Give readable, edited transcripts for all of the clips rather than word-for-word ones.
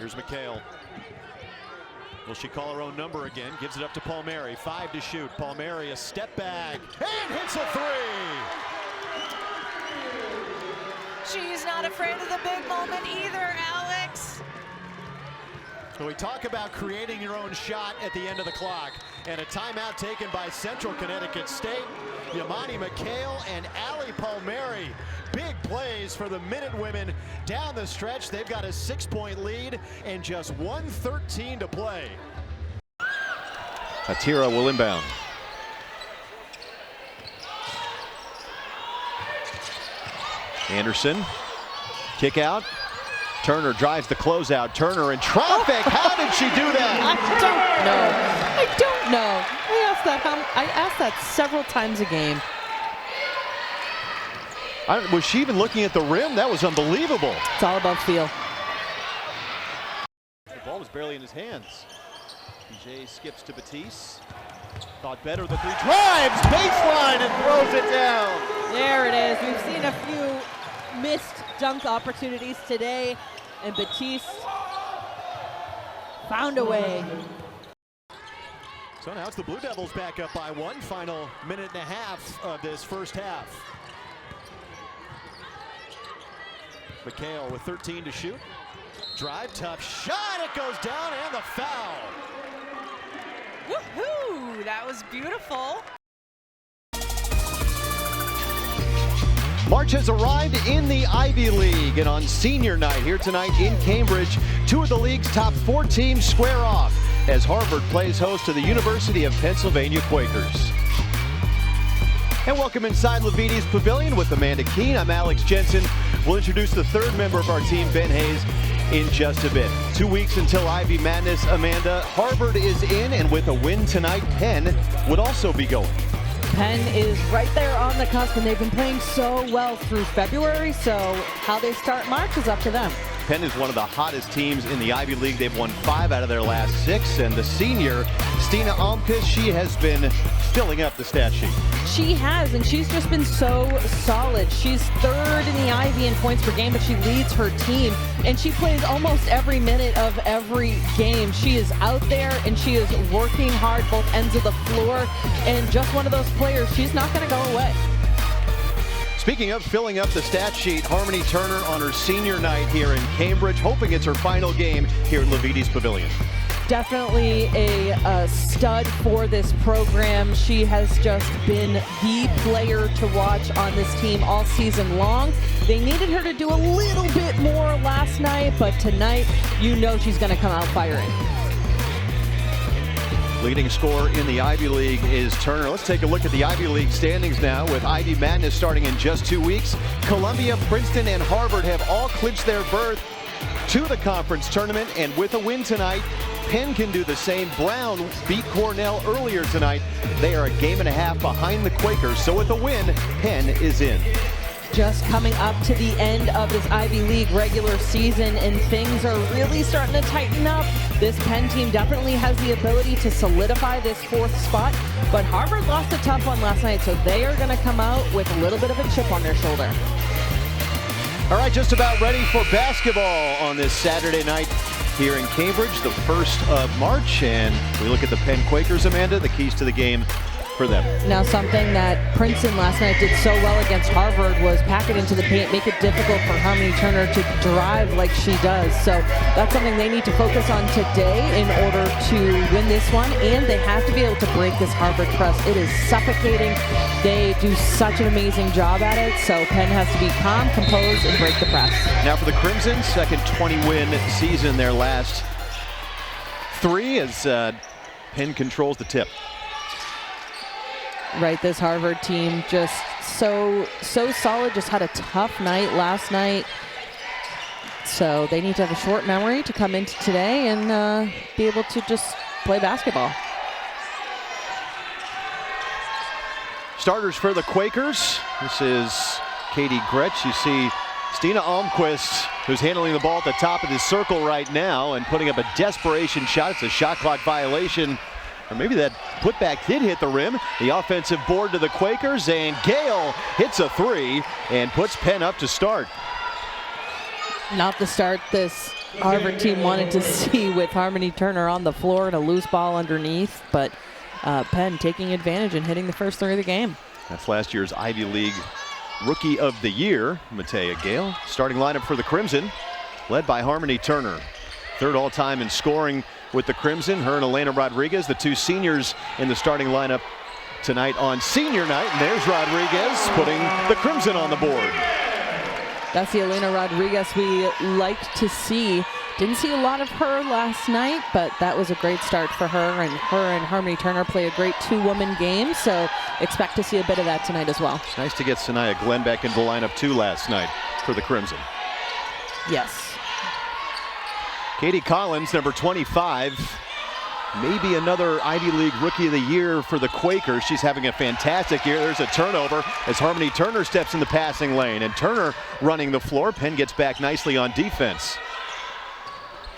Here's McHale. Will she call her own number again? Gives it up to Palmieri. 5 to shoot. Palmieri, a step back and hits a 3. She's not afraid of the big moment either, Alex. So we talk about creating your own shot at the end of the clock, and a timeout taken by Central Connecticut State. Yamani McHale and Allie Palmieri. Big plays for the Minute women down the stretch. They've got a 6-point lead and just 1:13 to play. Atira will inbound. Anderson, kick out. Turner drives the closeout. Turner in traffic. How did she do that? I don't know. I asked that several times a game. Was she even looking at the rim? That was unbelievable. It's all about feel. The ball was barely in his hands. Jay skips to Batiste. Thought better, the 3 drives, baseline, and throws it down. There it is. We've seen a few missed dunk opportunities today, and Batiste found a way. So now it's the Blue Devils back up by 1. Final minute and a half of this first half. McHale with 13 to shoot. Drive, tough shot, it goes down, and the foul. Woohoo! That was beautiful. March has arrived in the Ivy League, and on senior night here tonight in Cambridge, 2 of the league's top 4 teams square off as Harvard plays host to the University of Pennsylvania Quakers. And welcome inside Levites Pavilion with Amanda Keene. I'm Alex Jensen. We'll introduce the 3rd member of our team, Ben Hayes, in just a bit. 2 weeks until Ivy Madness, Amanda. Harvard is in, and with a win tonight, Penn would also be going. Penn is right there on the cusp, and they've been playing so well through February, so how they start March is up to them. Penn is one of the hottest teams in the Ivy League. They've won 5 out of their last 6, and the senior, Stina Almquist, she has been filling up the stat sheet. She has, and she's just been so solid. She's 3rd in the Ivy in points per game, but she leads her team, and she plays almost every minute of every game. She is out there, and she is working hard both ends of the floor, and just one of those players, she's not going to go away. Speaking of filling up the stat sheet, Harmony Turner on her senior night here in Cambridge, hoping it's her final game here at Levites Pavilion. Definitely a stud for this program. She has just been the player to watch on this team all season long. They needed her to do a little bit more last night, but tonight, you know she's going to come out firing. Leading scorer in the Ivy League is Turner. Let's take a look at the Ivy League standings now with Ivy Madness starting in just 2 weeks. Columbia, Princeton, and Harvard have all clinched their berth to the conference tournament, and with a win tonight, Penn can do the same. Brown beat Cornell earlier tonight. They are a game and a half behind the Quakers, so with a win, Penn is in. Just coming up to the end of this Ivy League regular season, and things are really starting to tighten up. This Penn team definitely has the ability to solidify this 4th spot, but Harvard lost a tough one last night, so they are going to come out with a little bit of a chip on their shoulder. All right, just about ready for basketball on this Saturday night here in Cambridge, the 1st of March, and we look at the Penn Quakers, Amanda, the keys to the game for them. Now, something that Princeton last night did so well against Harvard was pack it into the paint, make it difficult for Harmony Turner to drive like she does. So that's something they need to focus on today in order to win this one, and they have to be able to break this Harvard press. It is suffocating. They do such an amazing job at it, so Penn has to be calm, composed, and break the press. Now for the Crimson, second 20-win season, their last 3 as Penn controls the tip. Right, this Harvard team just so solid, just had a tough night last night. So they need to have a short memory to come into today and be able to just play basketball. Starters for the Quakers. This is Katie Gretsch. You see Stina Almquist, who's handling the ball at the top of the circle right now and putting up a desperation shot. It's a shot clock violation. Or maybe that putback did hit the rim. The offensive board to the Quakers, and Gale hits a 3 and puts Penn up to start. Not the start this Harvard team wanted to see with Harmony Turner on the floor and a loose ball underneath, but Penn taking advantage and hitting the first three of the game. That's last year's Ivy League Rookie of the Year, Matea Gale. Starting lineup for the Crimson, led by Harmony Turner. Third all-time in scoring with the Crimson. Her and Elena Rodriguez, the two seniors in the starting lineup tonight on senior night. And there's Rodriguez putting the Crimson on the board. That's the Elena Rodriguez we like to see. Didn't see a lot of her last night, but that was a great start for her. And Harmony Turner play a great two-woman game, so expect to see a bit of that tonight as well. It's nice to get Sanaya Glenn back into the lineup too last night for the Crimson. Yes. Katie Collins, number 25. Maybe another Ivy League Rookie of the Year for the Quakers. She's having a fantastic year. There's a turnover as Harmony Turner steps in the passing lane. And Turner running the floor. Penn gets back nicely on defense.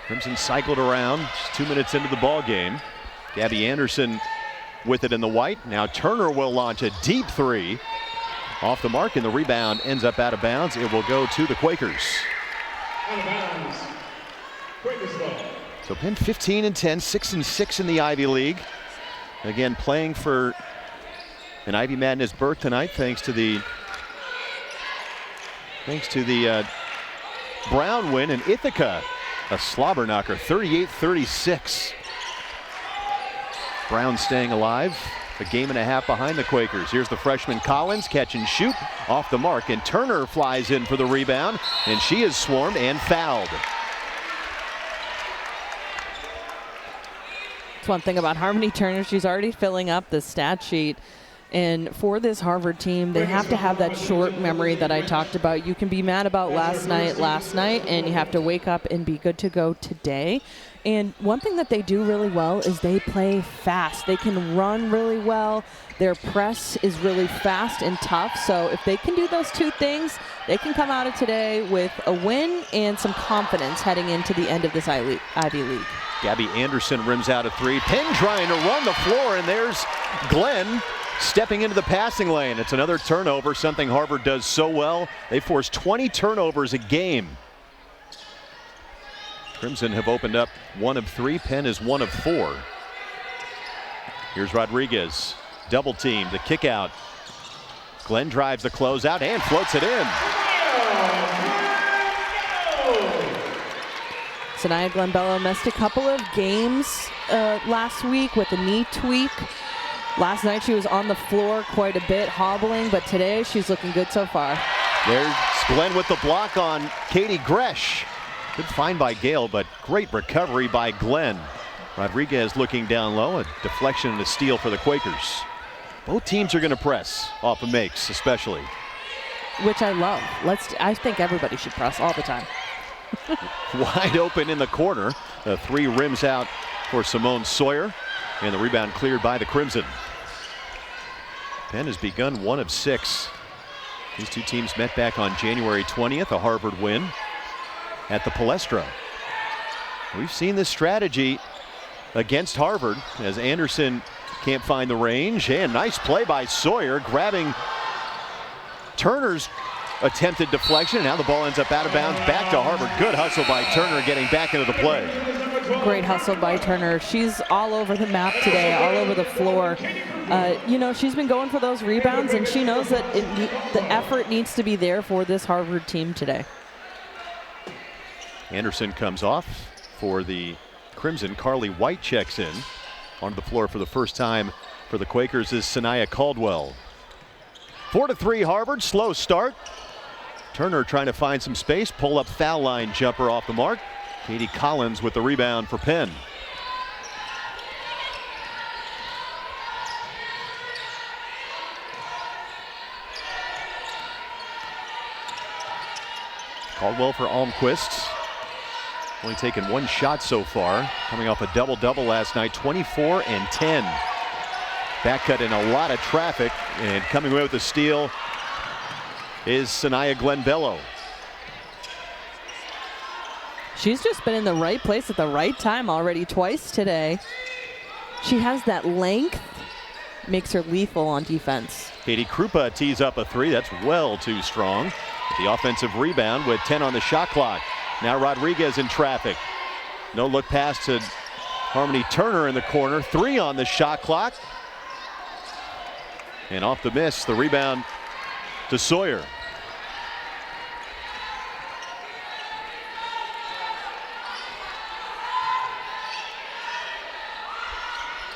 Crimson cycled around just 2 minutes into the ball game. Gabby Anderson with it in the white. Now Turner will launch a deep three. Off the mark, and the rebound ends up out of bounds. It will go to the Quakers. Out of bounds. Quakers ball. So Penn 15-10, 6-6 in the Ivy League. Again, playing for an Ivy Madness berth tonight, thanks to the Brown win, and Ithaca a slobber knocker, 38-36. Brown staying alive, a game and a half behind the Quakers. Here's the freshman Collins, catch and shoot off the mark, and Turner flies in for the rebound, and she is swarmed and fouled. That's one thing about Harmony Turner. She's already filling up the stat sheet. And for this Harvard team, they have to have that short memory that I talked about. You can be mad about last night, and you have to wake up and be good to go today. And one thing that they do really well is they play fast. They can run really well. Their press is really fast and tough. So if they can do those two things, they can come out of today with a win and some confidence heading into the end of this Ivy League. Gabby Anderson rims out a three. Penn trying to run the floor, and there's Glenn stepping into the passing lane. It's another turnover, something Harvard does so well. They force 20 turnovers a game. Crimson have opened up 1 of 3. Penn is 1 of 4. Here's Rodriguez. Double team, the kick out. Glenn drives the closeout and floats it in. Sanaya Glenbello missed a couple of games last week with a knee tweak. Last night she was on the floor quite a bit, hobbling, but today she's looking good so far. There's Glenn with the block on Katie Gresh. Good find by Gale, but great recovery by Glenn. Rodriguez looking down low, a deflection and a steal for the Quakers. Both teams are going to press off of makes, especially. Which I love. I think everybody should press all the time. Wide open in the corner. The three rims out for Simone Sawyer, and the rebound cleared by the Crimson. Penn has begun 1 of 6. These two teams met back on January 20th, a Harvard win at the Palestra. We've seen this strategy against Harvard as Anderson can't find the range, and nice play by Sawyer grabbing Turner's attempted deflection. Now the ball ends up out of bounds back to Harvard. Good hustle by Turner getting back into the play. Great hustle by Turner. She's all over the map today, all over the floor. You know, she's been going for those rebounds, and she knows that the effort needs to be there for this Harvard team today. Anderson comes off for the Crimson. Carly White checks in. Onto the floor for the first time for the Quakers is Sanaya Caldwell. 4-3 Harvard, slow start. Turner trying to find some space, pull up foul line jumper off the mark. Katie Collins with the rebound for Penn. Caldwell for Almquist. Only taken 1 shot so far, coming off a double-double last night, 24 and 10. Back cut in a lot of traffic, and coming away with the steal is Sanaya Glenbello. She's just been in the right place at the right time already twice today. She has that length, makes her lethal on defense. Katie Krupa tees up a 3. That's well too strong. The offensive rebound with 10 on the shot clock. Now Rodriguez in traffic. No look pass to Harmony Turner in the corner. 3 on the shot clock. And off the miss, the rebound to Sawyer.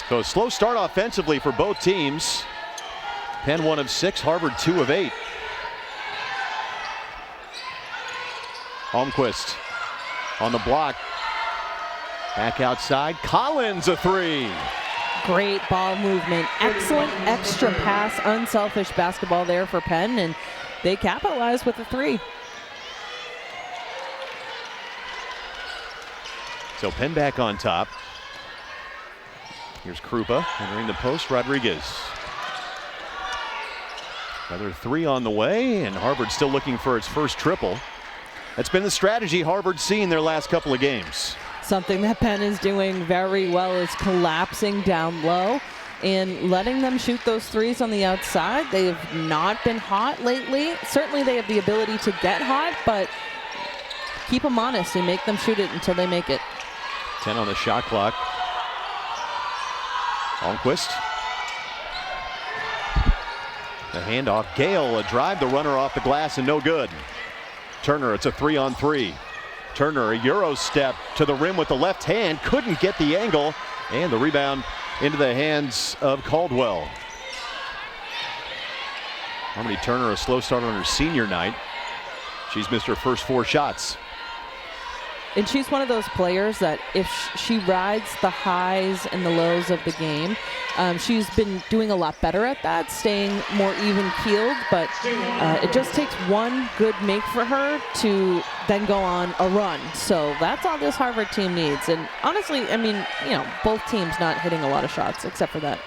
So a slow start offensively for both teams. Penn 1 of 6, Harvard 2 of 8. Holmquist on the block. Back outside. Collins a 3. Great ball movement. Excellent extra pass. Unselfish basketball there for Penn, and they capitalize with a 3. So Penn back on top. Here's Krupa entering the post. Rodriguez. Another 3 on the way, and Harvard still looking for its first triple. That's been the strategy Harvard's seen their last couple of games. Something that Penn is doing very well is collapsing down low and letting them shoot those 3s on the outside. They have not been hot lately. Certainly they have the ability to get hot, but keep them honest and make them shoot it until they make it. 10 on the shot clock. Holmquist. The handoff. Gale, a drive, the runner off the glass, and no good. Turner, it's a 3-on-3. Turner, a Euro step to the rim with the left hand. Couldn't get the angle, and the rebound into the hands of Caldwell. Harmony Turner, a slow start on her senior night. She's missed her first 4 shots. And she's one of those players that if she rides the highs and the lows of the game, she's been doing a lot better at that, staying more even-keeled, but it just takes one good make for her to then go on a run. So that's all this Harvard team needs. And honestly, I mean, you know, both teams not hitting a lot of shots except for that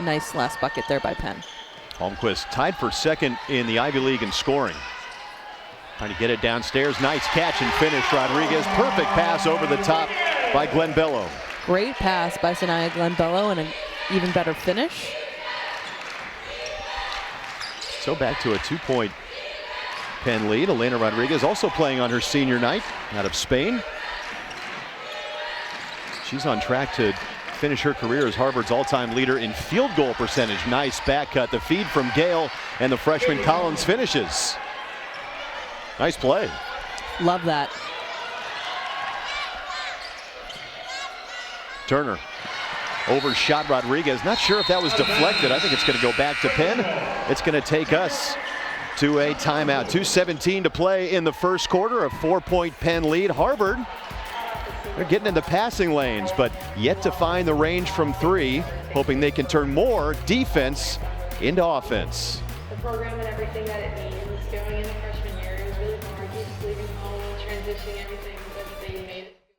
nice last bucket there by Penn. Holmquist tied for second in the Ivy League in scoring. Trying to get it downstairs. Nice catch and finish. Rodriguez. Perfect pass over the top by Glenn Bello. Great pass by Sanaya Glenn Bello and an even better finish. So back to a 2-point Penn lead. Elena Rodriguez also playing on her senior night out of Spain. She's on track to finish her career as Harvard's all-time leader in field goal percentage. Nice back cut. The feed from Gale, and the freshman Collins finishes. Nice play. Love that. Turner overshot Rodriguez. Not sure if that was deflected. I think it's going to go back to Penn. It's going to take us to a timeout. 2:17 to play in the first quarter. A 4-point Penn lead. Harvard, they're getting in the passing lanes, but yet to find the range from 3, hoping they can turn more defense into offense. The program and everything that it means going into freshman year, it was really hard, just leaving home, transitioning everything, but they made it.